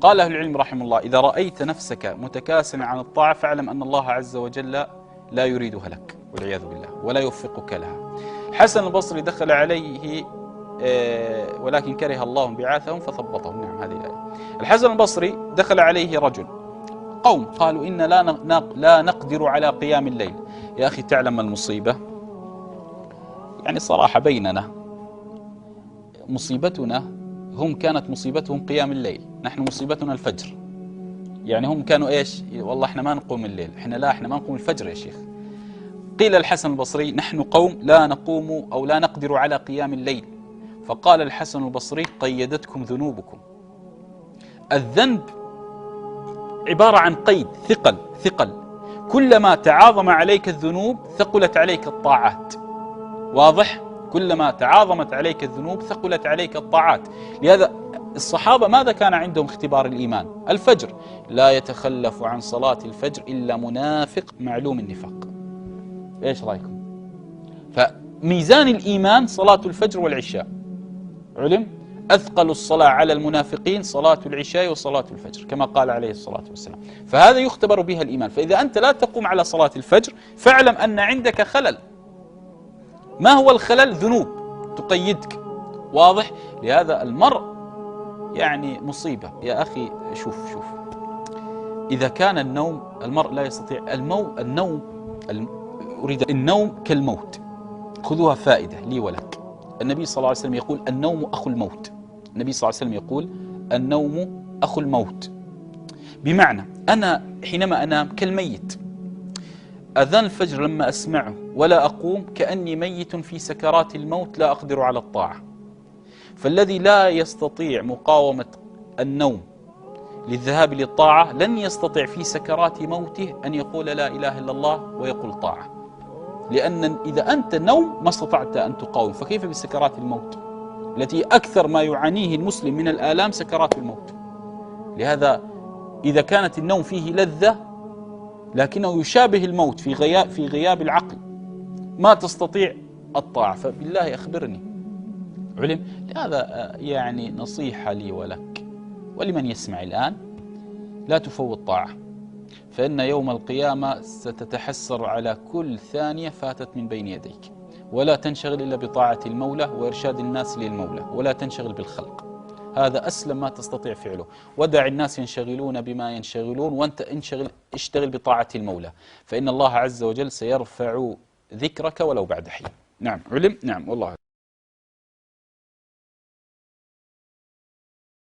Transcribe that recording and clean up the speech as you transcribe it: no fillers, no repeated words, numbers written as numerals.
قال أهل العلم رحمه الله: إذا رأيت نفسك متكاسلا عن الطاعة فاعلم أن الله عز وجل لا يريدها لك والعياذ بالله ولا يوفقك لها. الحسن البصري دخل عليه ولكن كره الله انبعاثهم فثبطهم. نعم، هذه الآية. الحسن البصري دخل عليه رجل، قوم قالوا: إن لا نقدر على قيام الليل. يا أخي تعلم المصيبة، يعني صراحة بيننا، مصيبتنا هم كانت مصيبتهم قيام الليل، نحن مصيبتنا الفجر. يعني هم كانوا إيش؟ والله إحنا ما نقوم الليل، إحنا ما نقوم الفجر يا شيخ. قيل الحسن البصري: نحن قوم لا نقوم أو لا نقدر على قيام الليل. فقال الحسن البصري: قيدتكم ذنوبكم. الذنب عبارة عن قيد، ثقل. كلما تعاظم عليك الذنوب ثقلت عليك الطاعات. واضح؟ كلما تعاظمت عليك الذنوب ثقلت عليك الطاعات. لهذا الصحابة ماذا كان عندهم اختبار الإيمان؟ الفجر. لا يتخلف عن صلاة الفجر إلا منافق معلوم النفاق. إيش رأيكم؟ فميزان الإيمان صلاة الفجر والعشاء. علم أثقل الصلاة على المنافقين صلاة العشاء وصلاة الفجر، كما قال عليه الصلاة والسلام. فهذا يختبر بها الإيمان. فإذا أنت لا تقوم على صلاة الفجر فاعلم أن عندك خلل. ما هو الخلل؟ ذنوب تقيدك. واضح؟ لهذا المرء يعني مصيبة يا أخي. شوف إذا كان النوم، المرء لا يستطيع النوم كالموت. خذوها فائدة لي ولك. النبي صلى الله عليه وسلم يقول: النوم أخو الموت. النبي صلى الله عليه وسلم يقول: النوم أخو الموت. بمعنى أنا حينما أنام كالميت. أذان الفجر لما أسمعه ولا أقوم كأني ميت في سكرات الموت لا أقدر على الطاعة. فالذي لا يستطيع مقاومة النوم للذهاب للطاعة لن يستطيع في سكرات موته أن يقول لا إله إلا الله ويقول طاعة. لأن إذا أنت نوم ما استطعت أن تقاوم، فكيف بسكرات الموت التي أكثر ما يعانيه المسلم من الآلام سكرات الموت. لهذا إذا كانت النوم فيه لذة لكنه يشابه الموت في غياب العقل، ما تستطيع الطاعة، فبالله أخبرني. علم؟ لهذا يعني نصيحة لي ولك ولمن يسمع الآن: لا تفوت طاعة، فإن يوم القيامة ستتحسر على كل ثانية فاتت من بين يديك. ولا تنشغل إلا بطاعة المولى وإرشاد الناس للمولى، ولا تنشغل بالخلق. هذا أسلم ما تستطيع فعله. ودع الناس ينشغلون بما ينشغلون، وأنت اشتغل بطاعة المولى، فإن الله عز وجل سيرفع ذكرك ولو بعد حين. نعم علم. نعم والله.